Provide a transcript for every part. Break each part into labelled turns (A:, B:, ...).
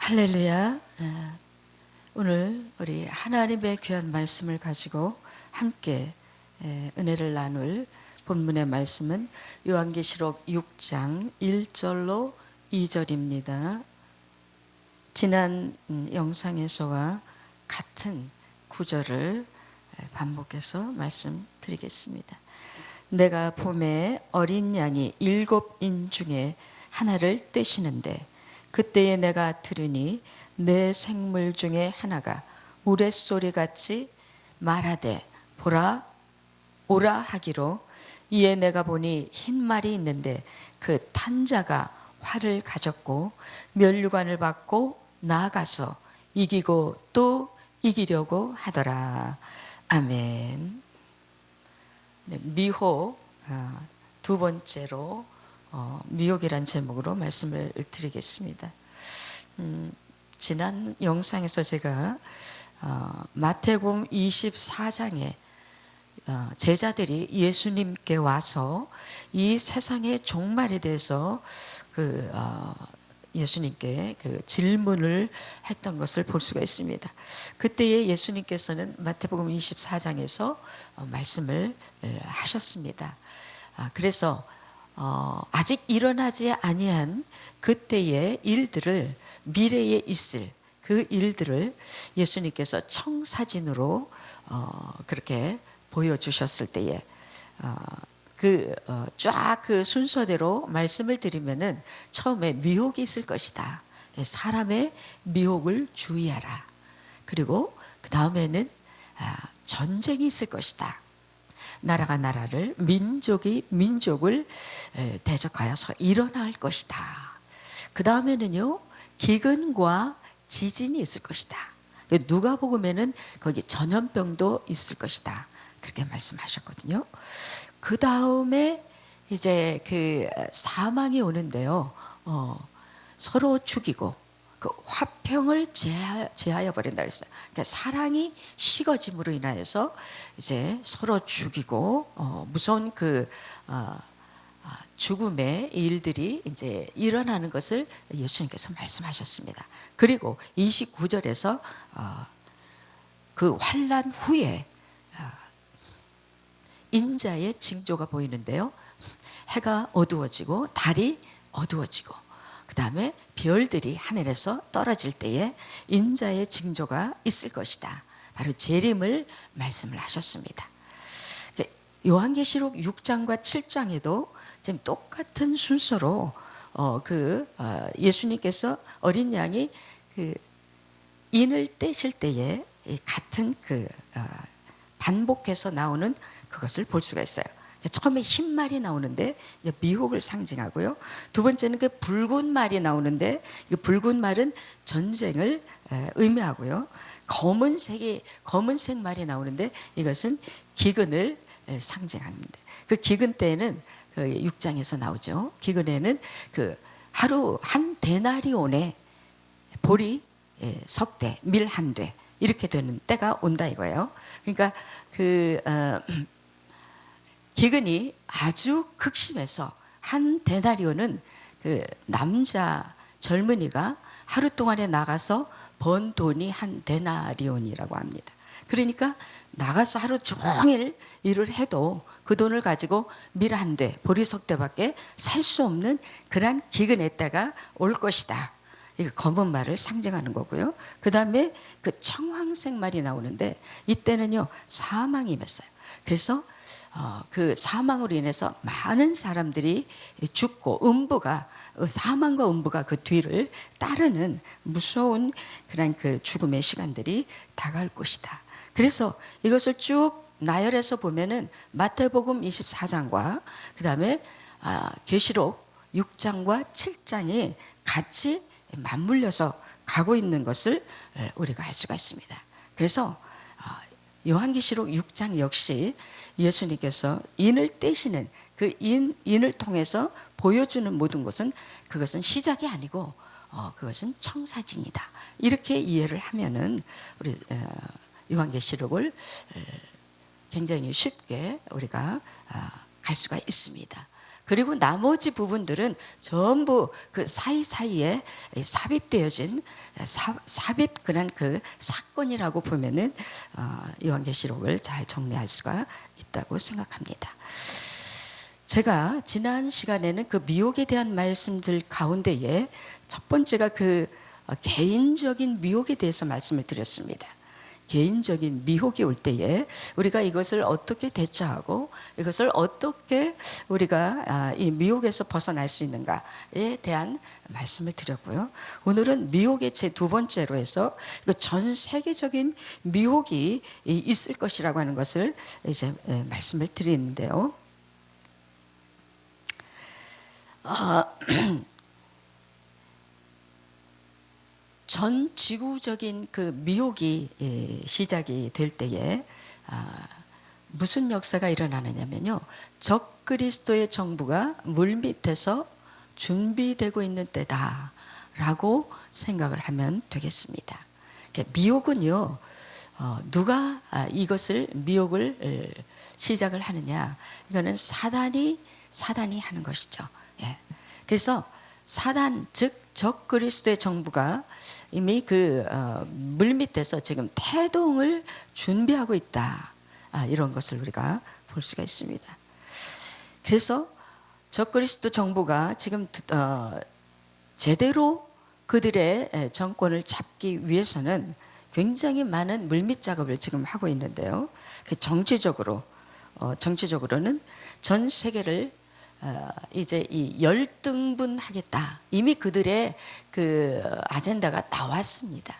A: 할렐루야. 오늘 우리 하나님의 귀한 말씀을 가지고 함께 은혜를 나눌 본문의 말씀은 요한계시록 6장 1절로 2절입니다. 지난 영상에서와 같은 구절을 반복해서 말씀드리겠습니다. 내가 봄에 어린 양이 7인 중에 하나를 떼시는데 그때에 내가 들으니 내 생물 중에 하나가 우레소리같이 말하되 보라 오라 하기로, 이에 내가 보니 흰 말이 있는데 그 탄 자가 활을 가졌고 면류관을 받고 나아가서 이기고 또 이기려고 하더라. 아멘. 미혹, 두 번째로 미혹이란 제목으로 말씀을 드리겠습니다. 지난 영상에서 제가 마태복음 24장에 제자들이 예수님께 와서 이 세상의 종말에 대해서 예수님께 질문을 했던 것을 볼 수가 있습니다. 그때에 예수님께서는 마태복음 24장에서 말씀을 하셨습니다. 그래서 아직 일어나지 아니한 그때의 일들을, 미래에 있을 그 일들을 예수님께서 청사진으로 그렇게 보여주셨을 때에 쫙 그 순서대로 말씀을 드리면은 처음에 미혹이 있을 것이다. 사람의 미혹을 주의하라. 그리고 그 다음에는 전쟁이 있을 것이다. 나라가 나라를, 민족이 민족을 대적하여서 일어날 것이다. 그 다음에는요, 기근과 지진이 있을 것이다. 누가복음에는 거기 전염병도 있을 것이다. 그렇게 말씀하셨거든요. 그 다음에 이제 사망이 오는데요, 서로 죽이고 그 화평을 제하여 버린다 그랬어요. 그러니까 사랑이 식어짐으로 인하여서 이제 서로 죽이고 무서운 죽음의 일들이 이제 일어나는 것을 예수님께서 말씀하셨습니다. 그리고 29절에서 그 환난 후에 인자의 징조가 보이는데요, 해가 어두워지고 달이 어두워지고 그 다음에 별들이 하늘에서 떨어질 때에 인자의 징조가 있을 것이다. 바로 재림을 말씀을 하셨습니다. 요한계시록 6장과 7장에도 지금 똑같은 순서로 예수님께서 어린 양이 인을 떼실 때에 같은 반복해서 나오는 그것을 볼 수가 있어요. 처음에 흰 말이 나오는데 미혹을 상징하고요. 두 번째는 그 붉은 말이 나오는데 그 붉은 말은 전쟁을 의미하고요. 검은색 말이 나오는데 이것은 기근을 상징합니다. 그 기근 때에는 6장에서 나오죠. 기근에는 하루 한 데나리온에 보리 석대, 밀 한 대 이렇게 되는 때가 온다 이거예요. 그러니까 기근이 아주 극심해서 한 데나리온은 남자 젊은이가 하루 동안에 나가서 번 돈이 한 데나리온이라고 합니다. 그러니까 나가서 하루 종일 일을 해도 그 돈을 가지고 밀 한 대, 보리석 대밖에 살 수 없는 그런 기근의 때가 올 것이다. 이거 검은 말을 상징하는 거고요. 그 다음에 청황색 말이 나오는데 이때는요, 사망이 임했어요. 그래서 그 사망으로 인해서 많은 사람들이 죽고 사망과 음부가 그 뒤를 따르는 무서운 그런 죽음의 시간들이 다가올 것이다. 그래서 이것을 쭉 나열해서 보면은 마태복음 24장과 그 다음에 계시록 6장과 7장이 같이 맞물려서 가고 있는 것을 우리가 알 수가 있습니다. 그래서 요한계시록 6장 역시 예수님께서 인을 떼시는 그 인을 통해서 보여주는 모든 것은 그것은 시작이 아니고 그것은 청사진이다. 이렇게 이해를 하면은 우리 요한계시록을 굉장히 쉽게 우리가 갈 수가 있습니다. 그리고 나머지 부분들은 전부 그 사이사이에 삽입되어진 삽입 그런 그 사건이라고 보면은 요한계시록을 잘 정리할 수가 있다고 생각합니다. 제가 지난 시간에는 그 미혹에 대한 말씀들 가운데에 첫 번째가 그 개인적인 미혹에 대해서 말씀을 드렸습니다. 개인적인 미혹이 올 때에 우리가 이것을 어떻게 대처하고 이것을 어떻게 우리가 이 미혹에서 벗어날 수 있는가에 대한 말씀을 드렸고요. 오늘은 미혹의 제 두 번째로 해서 전 세계적인 미혹이 있을 것이라고 하는 것을 이제 말씀을 드리는데요. 전 지구적인 그 미혹이 시작이 될 때에 무슨 역사가 일어나느냐면요, 적그리스도의 정부가 물밑에서 준비되고 있는 때다라고 생각을 하면 되겠습니다. 미혹은요, 누가 이것을 미혹을 시작을 하느냐, 이거는 사단이 하는 것이죠. 그래서 사단, 즉 적그리스도의 정부가 이미 그 물밑에서 지금 태동을 준비하고 있다, 이런 것을 우리가 볼 수가 있습니다. 그래서 적그리스도 정부가 지금 제대로 그들의 정권을 잡기 위해서는 굉장히 많은 물밑 작업을 지금 하고 있는데요. 정치적으로는 전 세계를 이제 이 열등분하겠다. 이미 그들의 그 아젠다가 나왔습니다.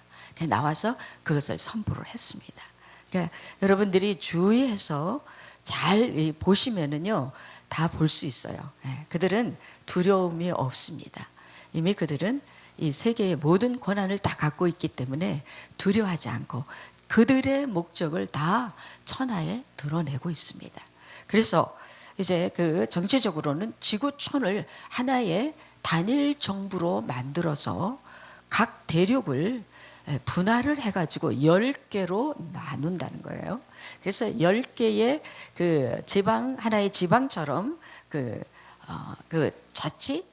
A: 나와서 그것을 선포를 했습니다. 그러니까 여러분들이 주의해서 잘 보시면은요, 다 볼 수 있어요. 그들은 두려움이 없습니다. 이미 그들은 이 세계의 모든 권한을 다 갖고 있기 때문에 두려워하지 않고 그들의 목적을 다 천하에 드러내고 있습니다. 그래서 이제 그 정치적으로는 지구촌을 하나의 단일 정부로 만들어서 각 대륙을 분할을 해가지고 10개로 나눈다는 거예요. 그래서 10개의 그 지방, 하나의 지방처럼 그 자치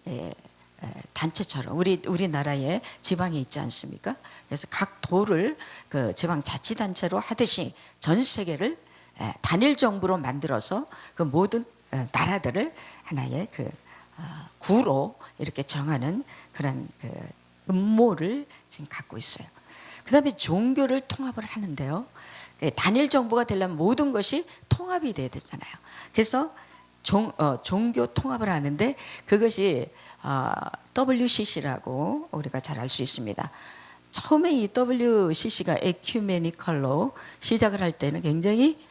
A: 단체처럼 우리나라에 지방이 있지 않습니까? 그래서 각 도를 그 지방 자치단체로 하듯이 전 세계를 단일 정부로 만들어서 그 모든 나라들을 하나의 그 구로 이렇게 정하는 그런 그 음모를 지금 갖고 있어요. 그 다음에 종교를 통합을 하는데요. 단일 정부가 되려면 모든 것이 통합이 돼야 되잖아요. 그래서 종교 통합을 하는데 그것이 WCC라고 우리가 잘 알 수 있습니다. 처음에 이 WCC가 에큐메니컬로 시작을 할 때는 굉장히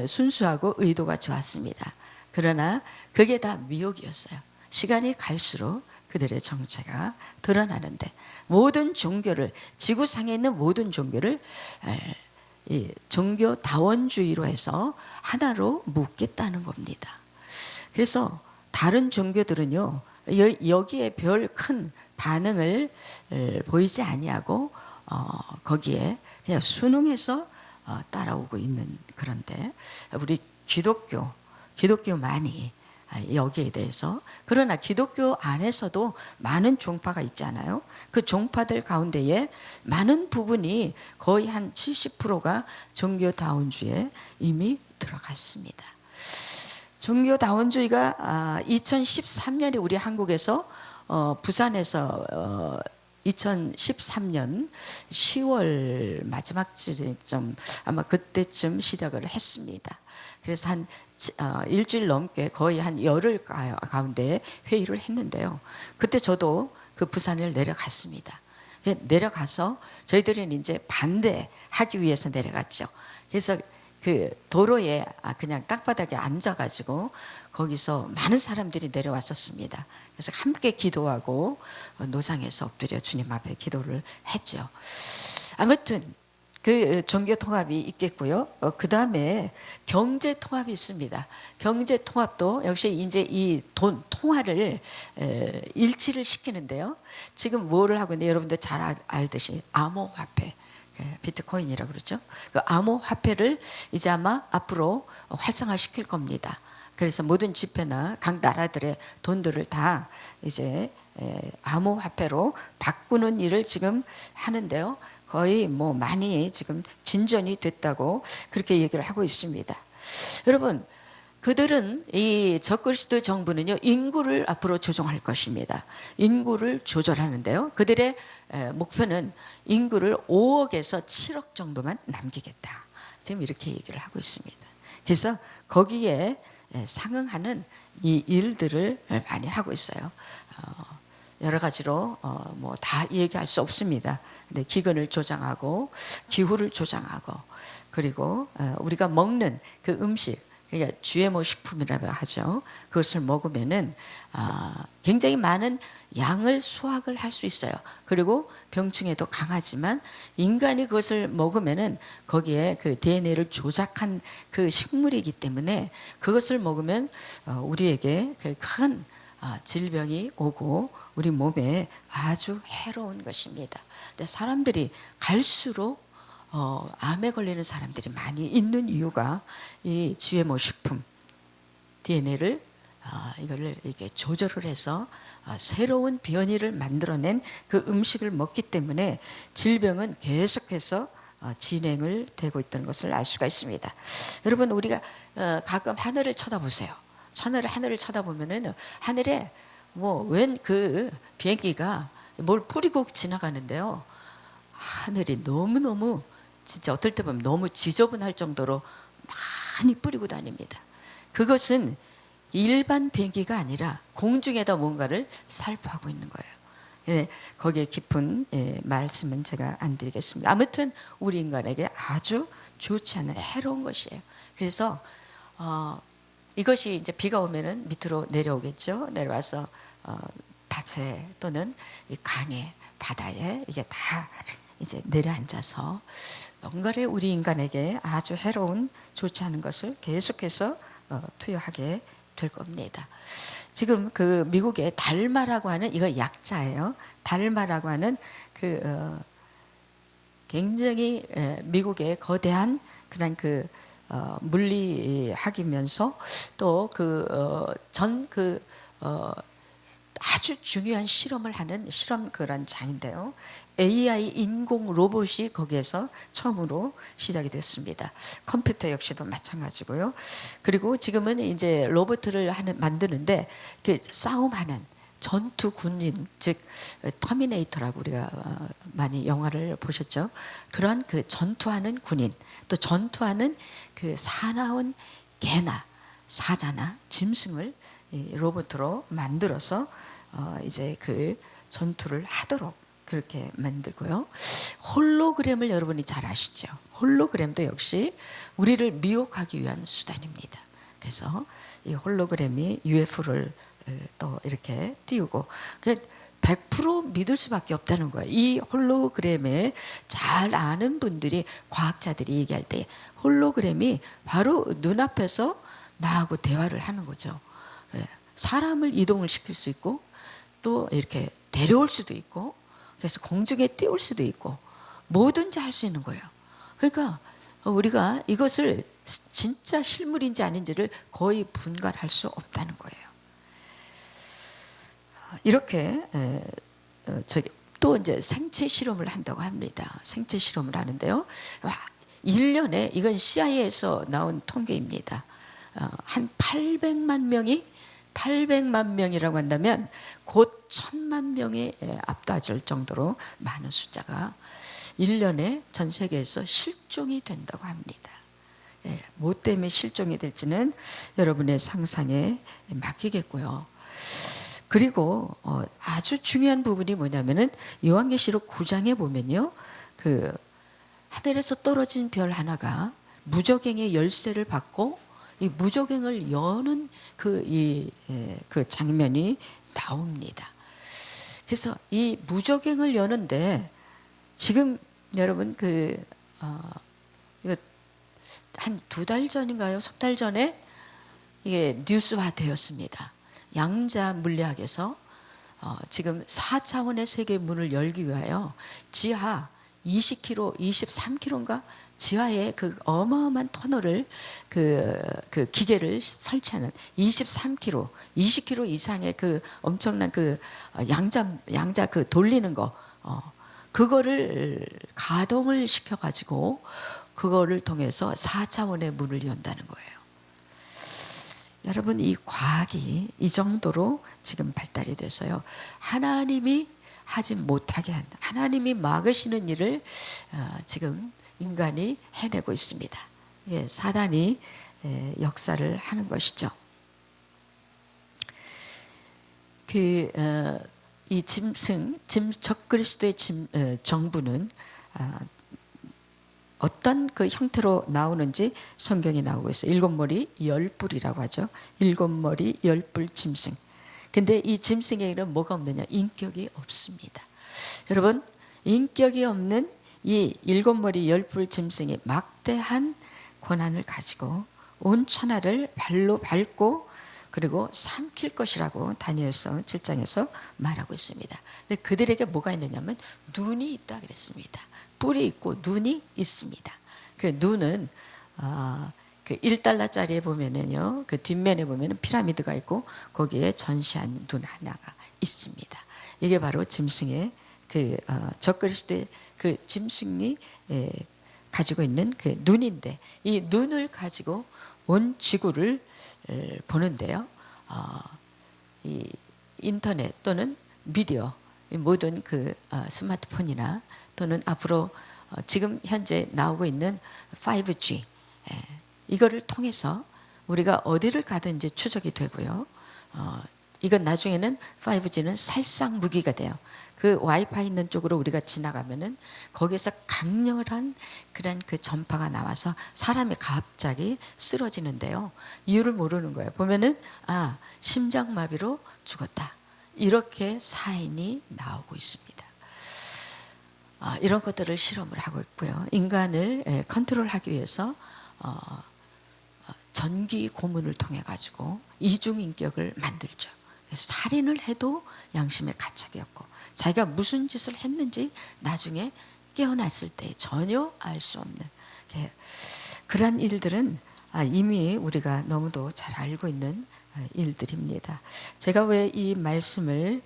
A: 순수하고 의도가 좋았습니다. 그러나 그게 다 미혹이었어요. 시간이 갈수록 그들의 정체가 드러나는데 모든 종교를, 지구상에 있는 모든 종교를 이 종교다원주의로 해서 하나로 묶겠다는 겁니다. 그래서 다른 종교들은요, 여기에 별 큰 반응을 보이지 아니하고 거기에 그냥 순응해서 따라오고 있는, 그런데 우리 기독교만이 여기에 대해서, 그러나 기독교 안에서도 많은 종파가 있잖아요. 그 종파들 가운데에 많은 부분이 거의 한 70%가 종교다원주의에 이미 들어갔습니다. 종교다원주의가 2013년에 우리 한국에서 부산에서 2013년 10월 마지막 쯤 아마 그때쯤 시작을 했습니다. 그래서 한 일주일 넘게 거의 한 열흘 가운데 회의를 했는데요. 그때 저도 그 부산을 내려갔습니다. 내려가서 저희들은 이제 반대하기 위해서 내려갔죠. 그래서 그 도로에 그냥 땅바닥에 앉아가지고 거기서 많은 사람들이 내려왔었습니다. 그래서 함께 기도하고 노상에서 엎드려 주님 앞에 기도를 했죠. 아무튼 그 종교 통합이 있겠고요. 그 다음에 경제 통합이 있습니다. 경제 통합도 역시 이제 이 돈 통화를 일치를 시키는데요. 지금 뭐를 하고 있는데 여러분들 잘 알듯이 암호화폐, 비트코인이라고 그러죠. 그 암호화폐를 이제 아마 앞으로 활성화시킬 겁니다. 그래서 모든 지폐나 각 나라들의 돈들을 다 이제 암호화폐로 바꾸는 일을 지금 하는데요. 거의 뭐 많이 지금 진전이 됐다고 그렇게 얘기를 하고 있습니다. 여러분, 그들은 이 적그리스도 정부는요, 인구를 앞으로 조종할 것입니다. 인구를 조절하는데요. 그들의 목표는 인구를 5억에서 7억 정도만 남기겠다. 지금 이렇게 얘기를 하고 있습니다. 그래서 거기에 상응하는 이 일들을 많이 하고 있어요. 여러 가지로 뭐 다 얘기할 수 없습니다. 근데 기근을 조장하고 기후를 조장하고 그리고 우리가 먹는 그 음식, 그러니까 GMO 식품이라고 하죠. 그것을 먹으면은 굉장히 많은 양을 수확을 할 수 있어요. 그리고 병충해도 강하지만 인간이 그것을 먹으면은 거기에 그 DNA를 조작한 그 식물이기 때문에 그것을 먹으면 우리에게 큰 질병이 오고 우리 몸에 아주 해로운 것입니다. 근데 사람들이 갈수록 암에 걸리는 사람들이 많이 있는 이유가 이 GMO 식품 DNA를 이거를 이렇게 조절을 해서 새로운 변이를 만들어낸 그 음식을 먹기 때문에 질병은 계속해서 진행을 되고 있다는 것을 알 수가 있습니다. 여러분, 우리가 가끔 하늘을 쳐다보세요. 하늘을 쳐다보면은 하늘에 뭐 웬 그 비행기가 뭘 뿌리고 지나가는데요. 하늘이 너무너무 진짜 어떨 때 보면 너무 지저분할 정도로 많이 뿌리고 다닙니다. 그것은 일반 비행기가 아니라 공중에다 뭔가를 살포하고 있는 거예요. 거기에 깊은 말씀은 제가 안 드리겠습니다. 아무튼 우리 인간에게 아주 좋지 않은 해로운 것이에요. 그래서 이것이 이제 비가 오면은 밑으로 내려오겠죠. 내려와서 밭에 또는 이 강에 바다에 이게 다 이제 내려앉아서 뭔가를 우리 인간에게 아주 해로운 좋지 않은 것을 계속해서 투여하게 될 겁니다. 지금 그 미국의 달마라고 하는 이거 약자예요. 달마라고 하는 그 굉장히 미국의 거대한 그런 그 물리학이면서 또 아주 중요한 실험을 하는 실험 그런 장인데요. AI 인공 로봇이 거기에서 처음으로 시작이 됐습니다. 컴퓨터 역시도 마찬가지고요. 그리고 지금은 이제 로봇을 만드는데 그 싸움하는 전투 군인, 즉 터미네이터라고 우리가 많이 영화를 보셨죠. 그런 그 전투하는 군인, 또 전투하는 그 사나운 개나 사자나 짐승을 로봇으로 만들어서 이제 그 전투를 하도록 그렇게 만들고요. 홀로그램을 여러분이 잘 아시죠? 홀로그램도 역시 우리를 미혹하기 위한 수단입니다. 그래서 이 홀로그램이 UFO를 또 이렇게 띄우고 100% 믿을 수밖에 없다는 거예요. 이 홀로그램에 잘 아는 분들이, 과학자들이 얘기할 때 홀로그램이 바로 눈앞에서 나하고 대화를 하는 거죠. 사람을 이동을 시킬 수 있고 또 이렇게 데려올 수도 있고 그래서 공중에 띄울 수도 있고 뭐든지 할 수 있는 거예요. 그러니까 우리가 이것을 진짜 실물인지 아닌지를 거의 분간할 수 없다는 거예요. 이렇게 또 이제 생체 실험을 한다고 합니다. 생체 실험을 하는데요. 1년에 이건 CIA에서 나온 통계입니다. 한 800만 명이라고 한다면 곧 1000만 명에 압도할 정도로 많은 숫자가 1년에 전 세계에서 실종이 된다고 합니다. 뭐 때문에 실종이 될지는 여러분의 상상에 맡기겠고요. 그리고 아주 중요한 부분이 뭐냐면은 요한계시록 9장에 보면요, 그 하늘에서 떨어진 별 하나가 무저갱의 열쇠를 받고 이 무저갱을 여는 그 장면이 나옵니다. 그래서 이 무저갱을 여는데 지금 여러분 이거 한 2달 전인가요? 3달 전에 이게 뉴스화 되었습니다. 양자 물리학에서 지금 4차원의 세계의 문을 열기 위하여 지하 20km, 23km인가 지하에 그 어마어마한 터널을 그 기계를 설치하는 23km, 20km 이상의 그 엄청난 그 양자 그 돌리는 거 그거를 가동을 시켜 가지고 그거를 통해서 4차원의 문을 연다는 거예요. 여러분, 이 과학이 이 정도로 지금 발달이 돼서요. 하나님이 하지 못하게 한, 하나님이 막으시는 일을 지금 인간이 해내고 있습니다. 예, 사단이 역사를 하는 것이죠. 이 적그리스도의 정부는 어떤 그 형태로 나오는지 성경이 나오고 있어요. 7머리 10뿔이라고 하죠. 7머리 10뿔 짐승. 근데 이 짐승에게는 뭐가 없느냐? 인격이 없습니다. 여러분, 인격이 없는 이 7머리 10뿔 짐승이 막대한 권한을 가지고 온 천하를 발로 밟고 그리고 삼킬 것이라고 다니엘서 7장에서 말하고 있습니다. 근데 그들에게 뭐가 있느냐면 눈이 있다 그랬습니다. 뿔이 있고 눈이 있습니다. 그 눈은 그 1달러짜리에 보면은요, 그 뒷면에 보면은 피라미드가 있고 거기에 전시한 눈 하나가 있습니다. 이게 바로 짐승의 그 적그리스도의 그 짐승이 가지고 있는 그 눈인데, 이 눈을 가지고 온 지구를 보는데요. 이 인터넷 또는 미디어, 모든 그 스마트폰이나 또는 앞으로 지금 현재 나오고 있는 5G, 이거를 통해서 우리가 어디를 가든지 추적이 되고요. 이건 나중에는 5G는 살상 무기가 돼요. 그 와이파이 있는 쪽으로 우리가 지나가면은 거기에서 강렬한 그런 그 전파가 나와서 사람이 갑자기 쓰러지는데요. 이유를 모르는 거예요. 보면은 심장마비로 죽었다. 이렇게 사인이 나오고 있습니다. 이런 것들을 실험을 하고 있고요. 인간을 컨트롤하기 위해서 전기 고문을 통해 가지고 이중인격을 만들죠. 그래서 살인을 해도 양심의 가책이 없고 자기가 무슨 짓을 했는지 나중에 깨어났을 때 전혀 알 수 없는 그러한 일들은 이미 우리가 너무도 잘 알고 있는 일들입니다. 제가 왜 이 말씀을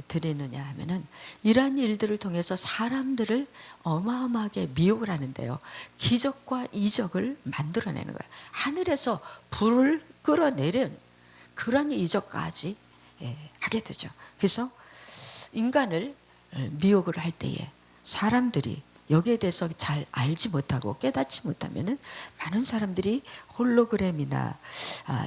A: 드리느냐 하면은 이러한 일들을 통해서 사람들을 어마어마하게 미혹을 하는데요. 기적과 이적을 만들어내는 거예요. 하늘에서 불을 끌어내린 그런 이적까지 하게 되죠. 그래서 인간을 미혹을 할 때에 사람들이 여기에 대해서 잘 알지 못하고 깨닫지 못하면은 많은 사람들이 홀로그램이나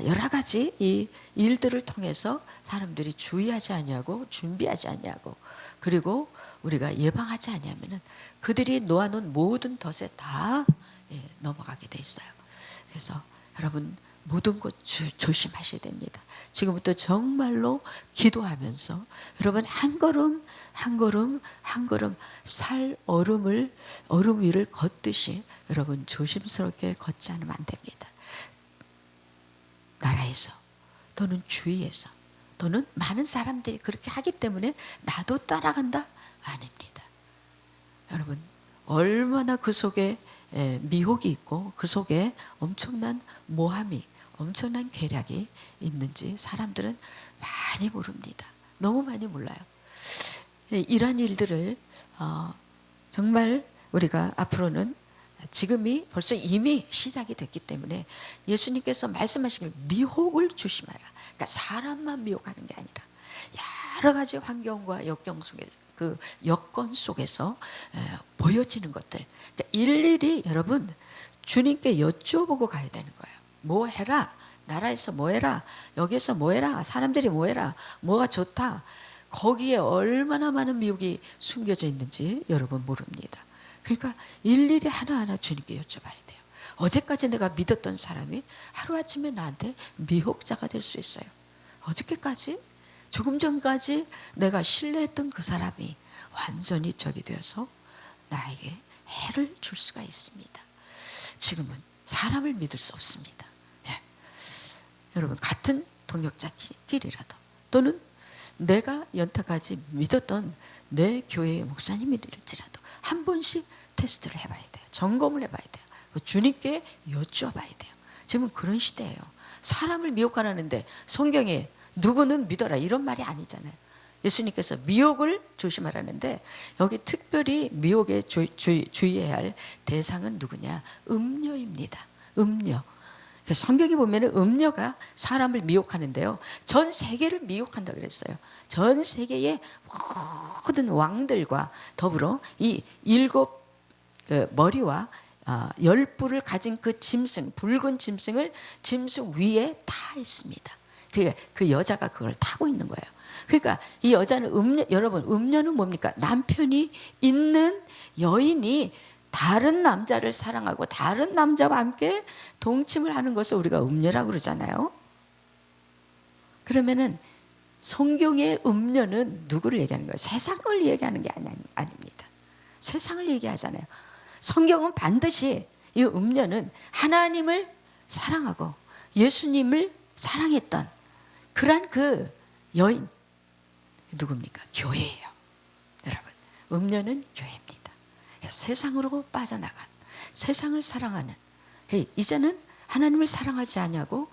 A: 여러 가지 이 일들을 통해서 사람들이 주의하지 않냐고, 준비하지 않냐고, 그리고 우리가 예방하지 않냐면은 그들이 놓아놓은 모든 덫에 다 넘어가게 돼 있어요. 그래서 여러분, 모든 것 조심하셔야 됩니다. 지금부터 정말로 기도하면서 여러분 한 걸음 한 걸음 한 걸음 살 얼음 위를 걷듯이 여러분 조심스럽게 걷지 않으면 안 됩니다. 나라에서 또는 주위에서 또는 많은 사람들이 그렇게 하기 때문에 나도 따라간다? 아닙니다. 여러분, 얼마나 그 속에 미혹이 있고 그 속에 엄청난 모함이, 엄청난 계략이 있는지 사람들은 많이 모릅니다. 너무 많이 몰라요. 이러한 일들을 정말 우리가 앞으로는 지금이 벌써 이미 시작이 됐기 때문에 예수님께서 말씀하신 미혹을 조심하라. 그러니까 사람만 미혹하는 게 아니라 여러 가지 환경과 역경 속에 그 여건 속에서 보여지는 것들, 그러니까 일일이 여러분 주님께 여쭤보고 가야 되는 거예요. 뭐 해라, 나라에서 뭐 해라, 여기서 뭐 해라, 사람들이 뭐 해라, 뭐가 좋다, 거기에 얼마나 많은 미혹이 숨겨져 있는지 여러분 모릅니다. 그러니까 일일이 하나하나 주님께 여쭤봐야 돼요. 어제까지 내가 믿었던 사람이 하루아침에 나한테 미혹자가 될 수 있어요. 어저께까지, 조금 전까지 내가 신뢰했던 그 사람이 완전히 적이 되어서 나에게 해를 줄 수가 있습니다. 지금은 사람을 믿을 수 없습니다. 여러분, 같은 동역자끼리라도 또는 내가 연타까지 믿었던 내 교회의 목사님일지라도 한 번씩 테스트를 해봐야 돼요. 점검을 해봐야 돼요. 주님께 여쭈어봐야 돼요. 지금은 그런 시대예요. 사람을 미혹하라는데 성경에 누구는 믿어라 이런 말이 아니잖아요. 예수님께서 미혹을 조심하라는데 여기 특별히 미혹에 주의해야 할 대상은 누구냐? 음녀입니다. 음녀. 성경에 보면 음녀가 사람을 미혹하는데요. 전 세계를 미혹한다 그랬어요. 전 세계의 모든 왕들과 더불어 이 7 머리와 10뿔을 가진 그 짐승, 붉은 짐승을 짐승 위에 타 있습니다. 그 여자가 그걸 타고 있는 거예요. 그러니까 이 여자는 음녀, 여러분 음녀는 뭡니까? 남편이 있는 여인이 다른 남자를 사랑하고 다른 남자와 함께 동침을 하는 것을 우리가 음녀라고 그러잖아요. 그러면은 성경의 음녀는 누구를 얘기하는 거예요? 세상을 얘기하는 게 아닙니다. 세상을 얘기하잖아요. 성경은 반드시 이 음녀는 하나님을 사랑하고 예수님을 사랑했던 그러한 그 여인 누굽니까? 교회예요. 여러분 음녀는 교회입니다. 세상으로 빠져나간 세상을 사랑하는 이제는 하나님을 사랑하지 아니하고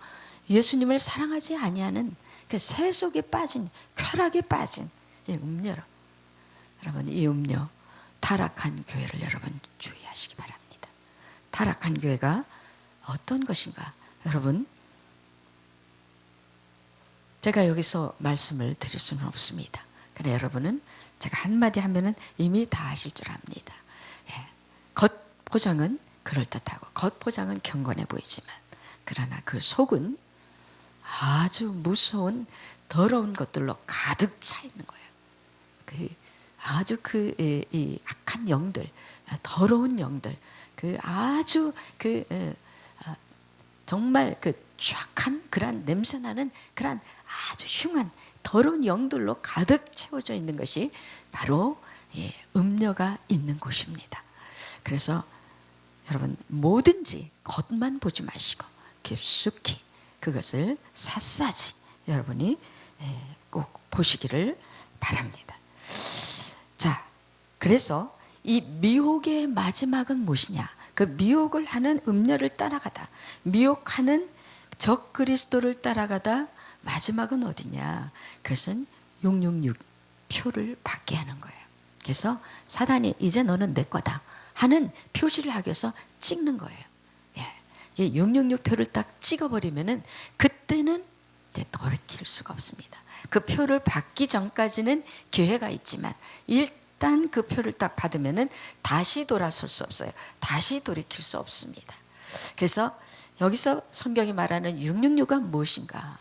A: 예수님을 사랑하지 아니하는 그 세속에 빠진 쾌락에 빠진 이 음녀로 여러분 이 음녀 타락한 교회를 여러분 주의하시기 바랍니다. 타락한 교회가 어떤 것인가 여러분 제가 여기서 말씀을 드릴 수는 없습니다. 그래 여러분은 제가 한마디 하면은 이미 다 아실 줄 압니다. 겉 포장은 그럴듯하고 겉 포장은 경건해 보이지만 그러나 그 속은 아주 무서운 더러운 것들로 가득 차 있는 거예요. 아주 이 악한 영들, 더러운 영들, 아주 정말 쫙한 그런 냄새나는 그런 아주 흉한 더러운 영들로 가득 채워져 있는 것이 바로 음녀가 있는 곳입니다. 그래서 여러분 뭐든지 겉만 보지 마시고 깊숙이 그것을 샅샅이 여러분이 꼭 보시기를 바랍니다. 자, 그래서 이 미혹의 마지막은 무엇이냐? 그 미혹을 하는 음녀를 따라가다, 미혹하는 적 그리스도를 따라가다 마지막은 어디냐? 그것은 666 표를 받게 하는 거예요. 그래서 사단이 이제 너는 내 거다 하는 표시를 하기 위해서 찍는 거예요. 666 표를 딱 찍어버리면은 그때는 이제 돌이킬 수가 없습니다. 그 표를 받기 전까지는 기회가 있지만 일단 그 표를 딱 받으면은 다시 돌아설 수 없어요. 다시 돌이킬 수 없습니다. 그래서 여기서 성경이 말하는 666은 무엇인가?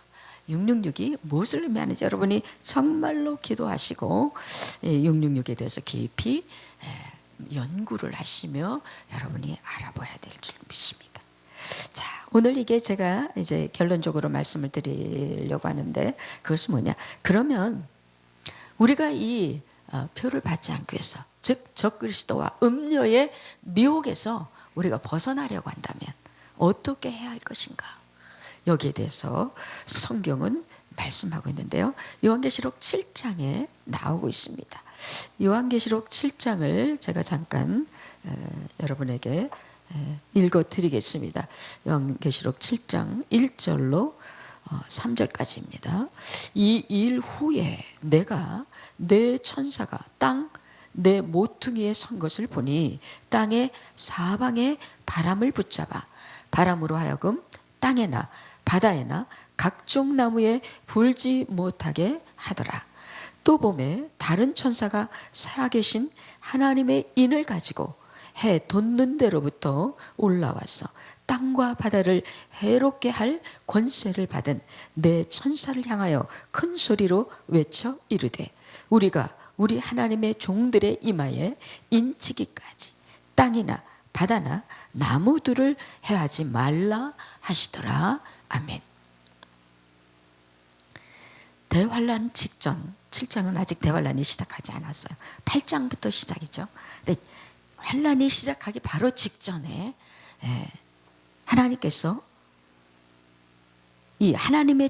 A: 666이 무엇을 의미하는지 여러분이 정말로 기도하시고 666에 대해서 깊이 연구를 하시며 여러분이 알아봐야 될 줄 믿습니다. 자, 오늘 이게 제가 이제 결론적으로 말씀을 드리려고 하는데 그것은 뭐냐? 그러면 우리가 이 표를 받지 않기 위해서 즉 적그리스도와 음녀의 미혹에서 우리가 벗어나려고 한다면 어떻게 해야 할 것인가? 여기에 대해서 성경은 말씀하고 있는데요. 요한계시록 7장에 나오고 있습니다. 요한계시록 7장을 제가 잠깐 여러분에게 읽어드리겠습니다. 요한계시록 7장 1절로 3절까지입니다. 이 일 후에 내가 내 천사가 땅 내 모퉁이에 선 것을 보니 땅의 사방에 바람을 붙잡아 바람으로 하여금 땅에나 바다에나 각종 나무에 불지 못하게 하더라. 또 봄에 다른 천사가 살아계신 하나님의 인을 가지고 해 돋는 데로부터 올라와서 땅과 바다를 해롭게 할 권세를 받은 내 천사를 향하여 큰 소리로 외쳐 이르되 우리가 우리 하나님의 종들의 이마에 인치기까지 땅이나 바다나 나무들을 해하지 말라 하시더라. 아멘. 대환란 직전 7장은 아직 대환란이 시작하지 않았어요. 8장부터 시작이죠. 근데 환란이 시작하기 바로 직전에 하나님께서 이 하나님의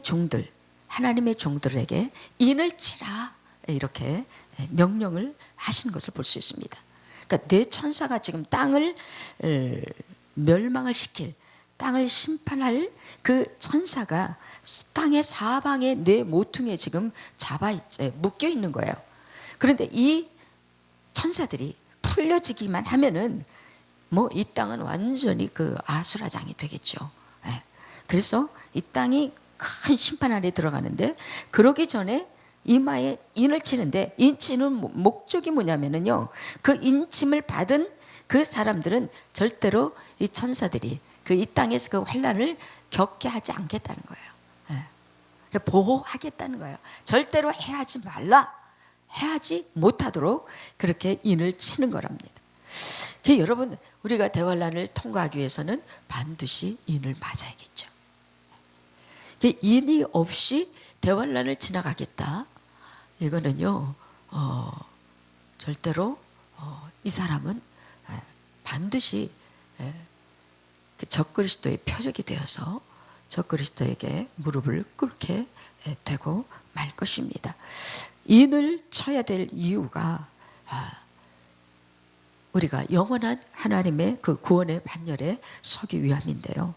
A: 종들에게 인을 치라 이렇게 명령을 하신 것을 볼 수 있습니다. 그러니까 내 천사가 지금 땅을 멸망을 시킬, 땅을 심판할 그 천사가 땅의 사방에 내 모퉁이에 지금 묶여 있는 거예요. 그런데 이 천사들이 풀려지기만 하면은 뭐 이 땅은 완전히 그 아수라장이 되겠죠. 예. 그래서 이 땅이 큰 심판 안에 들어가는데, 그러기 전에 이마에 인을 치는데, 인치는 목적이 뭐냐면은요, 그 인침을 받은 그 사람들은 절대로 이 천사들이 그 이 땅에서 그 환난을 겪게 하지 않겠다는 거예요. 예. 보호하겠다는 거예요. 절대로 해하지 말라, 해하지 못하도록 그렇게 인을 치는 거랍니다. 여러분, 우리가 대환란을 통과하기 위해서는 반드시 인을 맞아야겠죠. 인이 없이 대환란을 지나가겠다, 이거는요 절대로 이 사람은 반드시 그 적그리스도의 표적이 되어서 적그리스도에게 무릎을 꿇게 되고 말 것입니다. 인을 쳐야 될 이유가 우리가 영원한 하나님의 그 구원의 반열에 서기 위함인데요.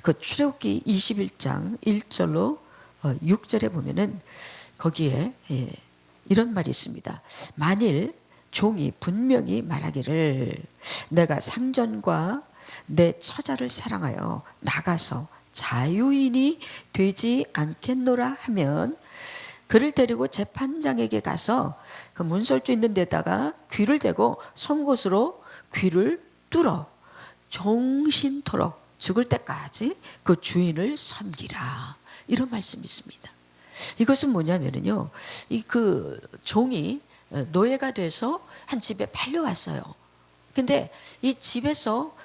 A: 그 출애굽기 21장 1절로 6절에 보면은 거기에 이런 말이 있습니다. 만일 종이 분명히 말하기를 내가 상전과 내 처자를 사랑하여 나가서 자유인이 되지 않겠노라 하면, 그를 데리고 재판장에게 가서 그 문설주 있는 데다가 귀를 대고 송곳으로 귀를 뚫어 종신토록 죽을 때까지 그 주인을 섬기라, 이런 말씀이 있습니다. 이것은 뭐냐면요, 이 그 종이 노예가 돼서 한 집에 팔려왔어요. 근데 이 집에서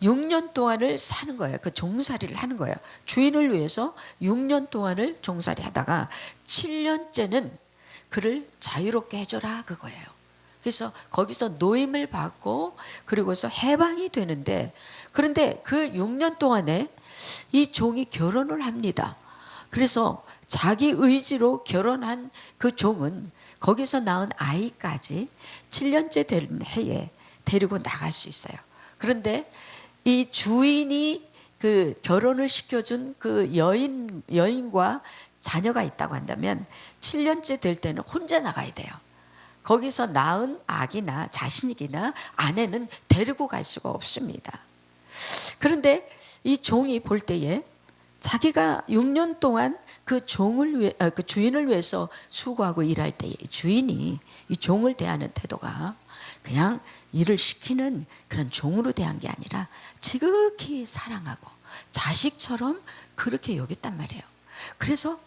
A: 6년 동안을 사는 거예요. 그 종살이를 하는 거예요. 주인을 위해서 6년 동안을 종살이 하다가 7년째는 그를 자유롭게 해줘라, 그거예요. 그래서 거기서 노임을 받고 그리고서 해방이 되는데, 그런데 그 6년 동안에 이 종이 결혼을 합니다. 그래서 자기 의지로 결혼한 그 종은 거기서 낳은 아이까지 7년째 된 해에 데리고 나갈 수 있어요. 그런데 이 주인이 그 결혼을 시켜준 그 여인과 자녀가 있다고 한다면 7년째 될 때는 혼자 나가야 돼요. 거기서 낳은 아기나 자식이나 아내는 데리고 갈 수가 없습니다. 그런데 이 종이 볼 때에 자기가 6년 동안 그 주인을 위해서 수고하고 일할 때에 주인이 이 종을 대하는 태도가 그냥 일을 시키는 그런 종으로 대한 게 아니라 지극히 사랑하고 자식처럼 그렇게 여겼단 말이에요. 그래서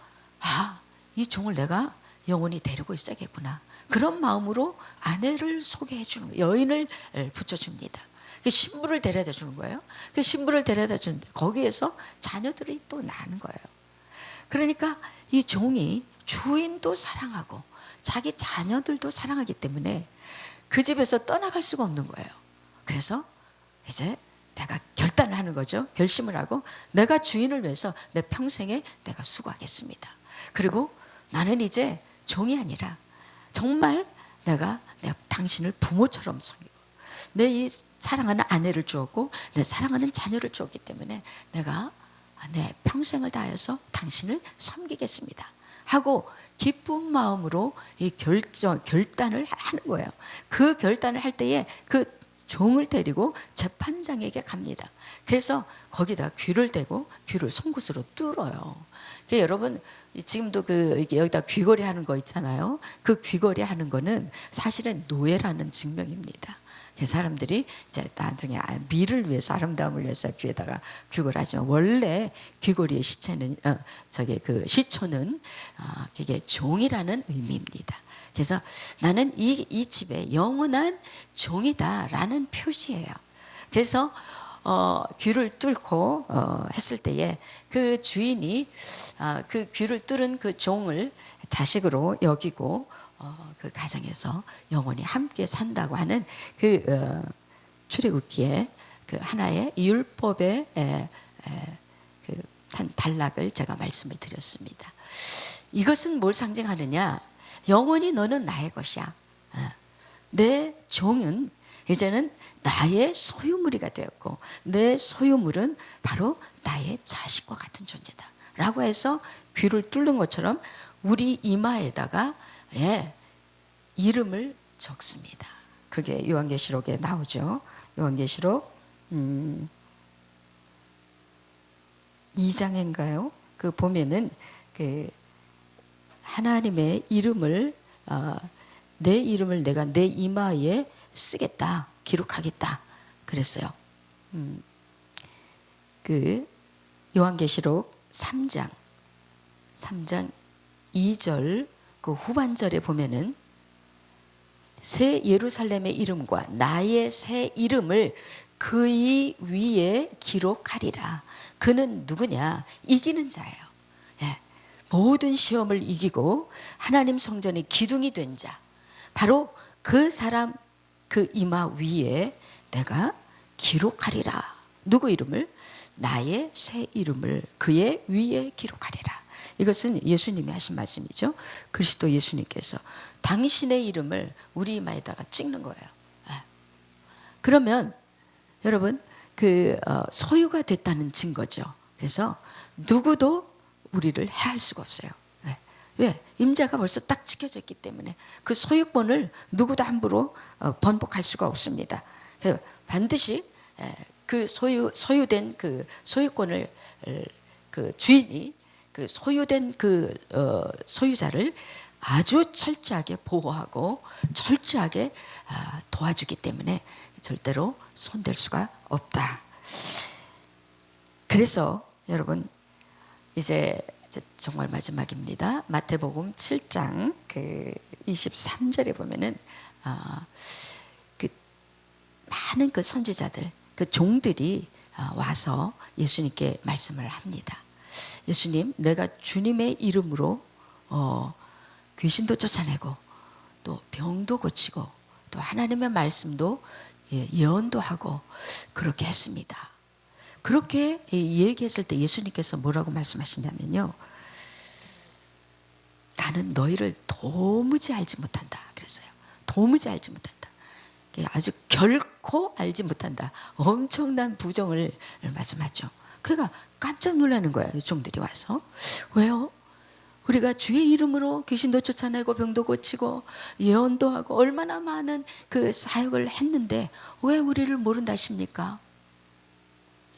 A: 이 종을 내가 영원히 데리고 있어야겠구나, 그런 마음으로 아내를 소개해 주는 거예요. 여인을 붙여줍니다. 신부를 데려다 주는 거예요. 신부를 데려다 주는데 거기에서 자녀들이 또 나는 거예요. 그러니까 이 종이 주인도 사랑하고 자기 자녀들도 사랑하기 때문에 그 집에서 떠나갈 수가 없는 거예요. 그래서 이제 내가 결단을 하는 거죠. 결심을 하고 내가 주인을 위해서 내 평생에 내가 수고하겠습니다. 그리고 나는 이제 종이 아니라 정말 내가 당신을 부모처럼 섬기고 내 이 사랑하는 아내를 주었고 내 사랑하는 자녀를 주었기 때문에 내가 내 평생을 다해서 당신을 섬기겠습니다 하고 기쁜 마음으로 이 결단을 하는 거예요. 그 결단을 할 때에 그 종을 데리고 재판장에게 갑니다. 그래서 거기다 귀를 대고 귀를 송곳으로 뚫어요. 여러분 지금도 여기다 귀걸이 하는 거 있잖아요. 그 귀걸이 하는 거는 사실은 노예라는 증명입니다. 사람들이 이제 나중에 미를 위해서, 아름다움을 위해서 귀에다가 귀걸이 하지만 원래 귀걸이의 시체는 시초는 그게 종이라는 의미입니다. 그래서 나는 이 집의 영원한 종이다라는 표시예요. 그래서 귀를 뚫고 했을 때에 그 주인이 그 귀를 뚫은 그 종을 자식으로 여기고 그 가정에서 영원히 함께 산다고 하는 그 출애굽기의 그 하나의 율법의 그 단락을 제가 말씀을 드렸습니다. 이것은 뭘 상징하느냐? 영원히 너는 나의 것이야. 내 종은 이제는 나의 소유물이가 되었고 내 소유물은 바로 나의 자식과 같은 존재다 라고 해서 귀를 뚫는 것처럼 우리 이마에다가 이름을 적습니다. 그게 요한계시록에 나오죠. 요한계시록 2장인가요? 그 보면은 그 하나님의 이름을 내 이름을 내가 내 이마에 쓰겠다, 기록하겠다 그랬어요. 그 요한계시록 3장 2절 그 후반절에 보면은 새 예루살렘의 이름과 나의 새 이름을 그의 위에 기록하리라. 그는 누구냐? 이기는 자예요. 모든 시험을 이기고 하나님 성전의 기둥이 된 자, 바로 그 사람 그 이마 위에 내가 기록하리라. 누구 이름을? 나의 새 이름을 그의 위에 기록하리라. 이것은 예수님이 하신 말씀이죠. 그리스도 예수님께서 당신의 이름을 우리 이마에다가 찍는 거예요. 그러면 여러분 그 소유가 됐다는 증거죠. 그래서 누구도 우리를 해할 수가 없어요. 왜? 임자가 벌써 딱 지켜졌기 때문에 그 소유권을 누구도 함부로 번복할 수가 없습니다. 반드시 그 소유된 그 소유권을 그 주인이 그 소유된 그 소유자를 아주 철저하게 보호하고 철저하게 도와주기 때문에 절대로 손댈 수가 없다. 그래서 여러분 이제 정말 마지막입니다. 마태복음 7장 그 23절에 보면은 그 많은 그 선지자들 그 종들이 와서 예수님께 말씀을 합니다. 예수님, 내가 주님의 이름으로 귀신도 쫓아내고 또 병도 고치고 또 하나님의 말씀도 예언도 하고 그렇게 했습니다. 그렇게 얘기했을 때 예수님께서 뭐라고 말씀하시냐면요, 나는 너희를 도무지 알지 못한다 그랬어요. 도무지 알지 못한다. 아주 결코 알지 못한다. 엄청난 부정을 말씀하죠. 그러니까 깜짝 놀라는 거예요. 종들이 와서. 왜요? 우리가 주의 이름으로 귀신도 쫓아내고 병도 고치고 예언도 하고 얼마나 많은 그 사역을 했는데 왜 우리를 모른다 하십니까?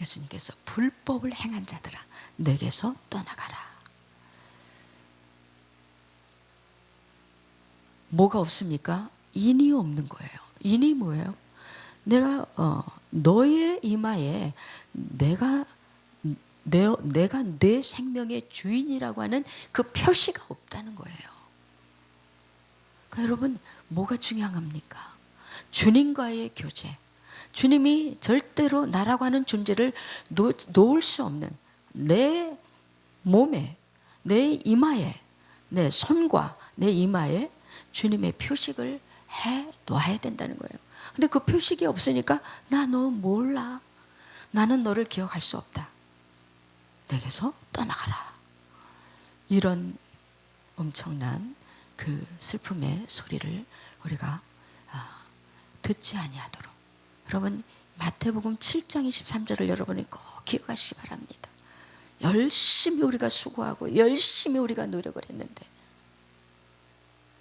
A: 예수님께서 불법을 행한 자들아 내게서 떠나가라. 뭐가 없습니까? 인이 없는 거예요. 인이 뭐예요? 내가 너의 이마에 내가 내 생명의 주인이라고 하는 그 표시가 없다는 거예요. 그러니까 여러분 뭐가 중요합니까? 주님과의 교제. 주님이 절대로 나라고 하는 존재를 놓을 수 없는 내 몸에, 내 이마에, 내 손과 내 이마에 주님의 표식을 해 놔야 된다는 거예요. 근데 그 표식이 없으니까 나 너 몰라. 나는 너를 기억할 수 없다. 내게서 떠나가라. 이런 엄청난 그 슬픔의 소리를 우리가 듣지 아니하도록. 여러분 마태복음 7장 23절을 여러분이 꼭 기억하시기 바랍니다. 열심히 우리가 수고하고 열심히 우리가 노력을 했는데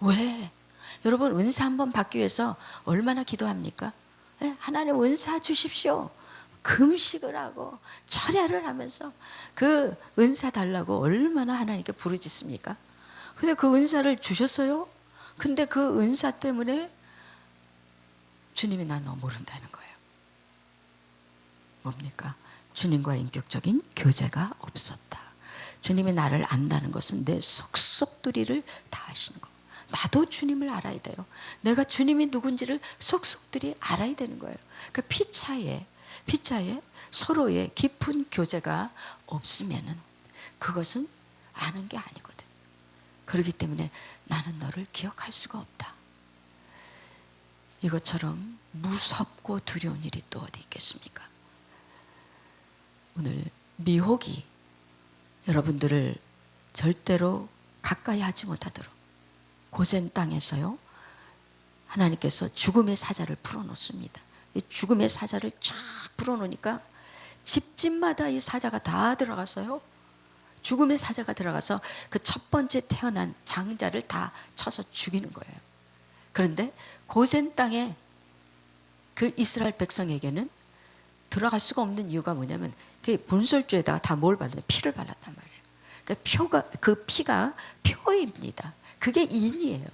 A: 왜? 여러분 은사 한번 받기 위해서 얼마나 기도합니까? 하나님 은사 주십시오. 금식을 하고 철야를 하면서 그 은사 달라고 얼마나 하나님께 부르짖습니까? 근데 그 은사를 주셨어요? 근데 그 은사 때문에 주님이 나 너 모른다는 거예요. 뭡니까? 주님과 인격적인 교제가 없었다. 주님이 나를 안다는 것은 내 속속들이를 다 아시는 거. 나도 주님을 알아야 돼요. 내가 주님이 누군지를 속속들이 알아야 되는 거예요. 그 피차에 서로의 깊은 교제가 없으면은 그것은 아는 게 아니거든. 그렇기 때문에 나는 너를 기억할 수가 없다. 이것처럼 무섭고 두려운 일이 또 어디 있겠습니까? 오늘 미혹이 여러분들을 절대로 가까이 하지 못하도록 고센 땅에서요 하나님께서 죽음의 사자를 풀어놓습니다. 이 죽음의 사자를 쫙 풀어놓으니까 집집마다 이 사자가 다 들어갔어요. 죽음의 사자가 들어가서 그 첫 번째 태어난 장자를 다 쳐서 죽이는 거예요. 그런데 고센 땅에 그 이스라엘 백성에게는 들어갈 수가 없는 이유가 뭐냐면 그 분솔주에다가 다 뭘 발랐냐? 피를 발랐단 말이에요. 그 피가 표입니다. 그게 인이에요.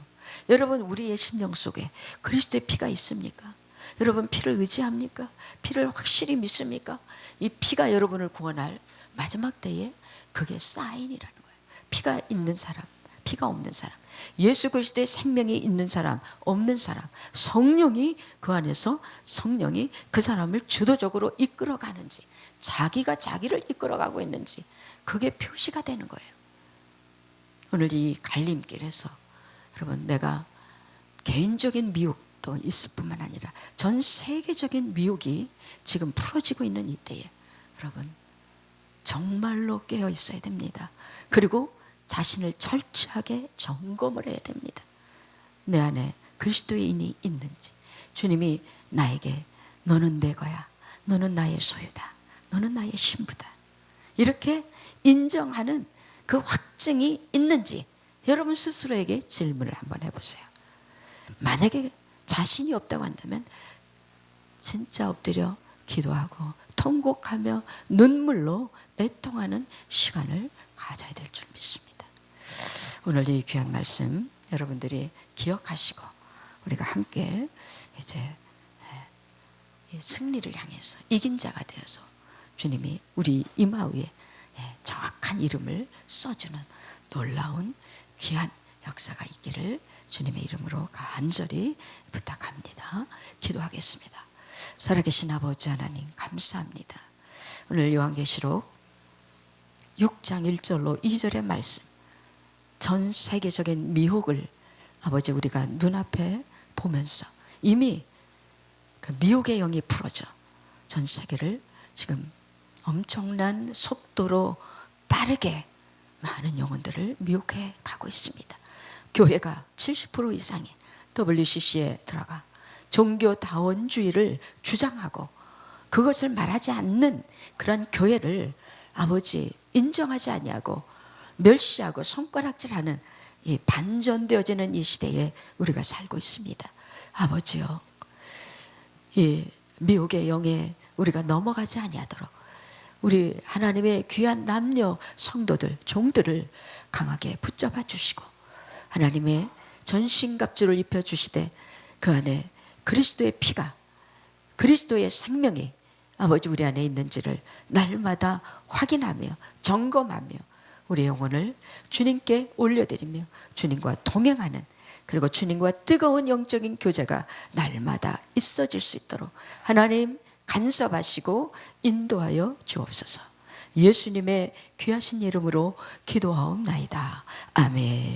A: 여러분, 우리의 심령 속에 그리스도의 피가 있습니까? 여러분, 피를 의지합니까? 피를 확실히 믿습니까? 이 피가 여러분을 구원할 마지막 때에 그게 사인이라는 거예요. 피가 있는 사람, 피가 없는 사람, 예수 그리스도의 생명이 있는 사람, 없는 사람, 성령이 그 안에서 성령이 그 사람을 주도적으로 이끌어가는지, 자기가 자기를 이끌어가고 있는지, 그게 표시가 되는 거예요. 오늘 이 갈림길에서 여러분, 내가 개인적인 미혹도 있을 뿐만 아니라 전 세계적인 미혹이 지금 풀어지고 있는 이때에 여러분, 정말로 깨어 있어야 됩니다. 그리고 자신을 철저하게 점검을 해야 됩니다. 내 안에 그리스도인이 있는지, 주님이 나에게 너는 내 거야, 너는 나의 소유다, 너는 나의 신부다, 이렇게 인정하는 그 확증이 있는지 여러분 스스로에게 질문을 한번 해보세요. 만약에 자신이 없다고 한다면 진짜 엎드려 기도하고 통곡하며 눈물로 애통하는 시간을 가져야 될 줄 믿습니다. 오늘 이 귀한 말씀 여러분들이 기억하시고 우리가 함께 이제 이 승리를 향해서 이긴 자가 되어서 주님이 우리 이마 위에 정확한 이름을 써주는 놀라운 귀한 역사가 있기를 주님의 이름으로 간절히 부탁합니다. 기도하겠습니다. 살아계신 아버지 하나님, 감사합니다. 오늘 요한계시록 6장 1절로 2절의 말씀, 전 세계적인 미혹을 아버지 우리가 눈앞에 보면서 이미 그 미혹의 영이 풀어져 전 세계를 지금 엄청난 속도로 빠르게 많은 영혼들을 미혹해 가고 있습니다. 교회가 70% 이상이 WCC에 들어가 종교다원주의를 주장하고 그것을 말하지 않는 그런 교회를 아버지 인정하지 아니하고 멸시하고 손가락질하는 이 반전되어지는 이 시대에 우리가 살고 있습니다. 아버지요, 이 미혹의 영에 우리가 넘어가지 아니하도록 우리 하나님의 귀한 남녀 성도들, 종들을 강하게 붙잡아 주시고 하나님의 전신갑주를 입혀주시되 그 안에 그리스도의 피가, 그리스도의 생명이 아버지 우리 안에 있는지를 날마다 확인하며 점검하며 우리 영혼을 주님께 올려드리며 주님과 동행하는, 그리고 주님과 뜨거운 영적인 교제가 날마다 있어질 수 있도록 하나님 간섭하시고 인도하여 주옵소서. 예수님의 귀하신 이름으로 기도하옵나이다. 아멘.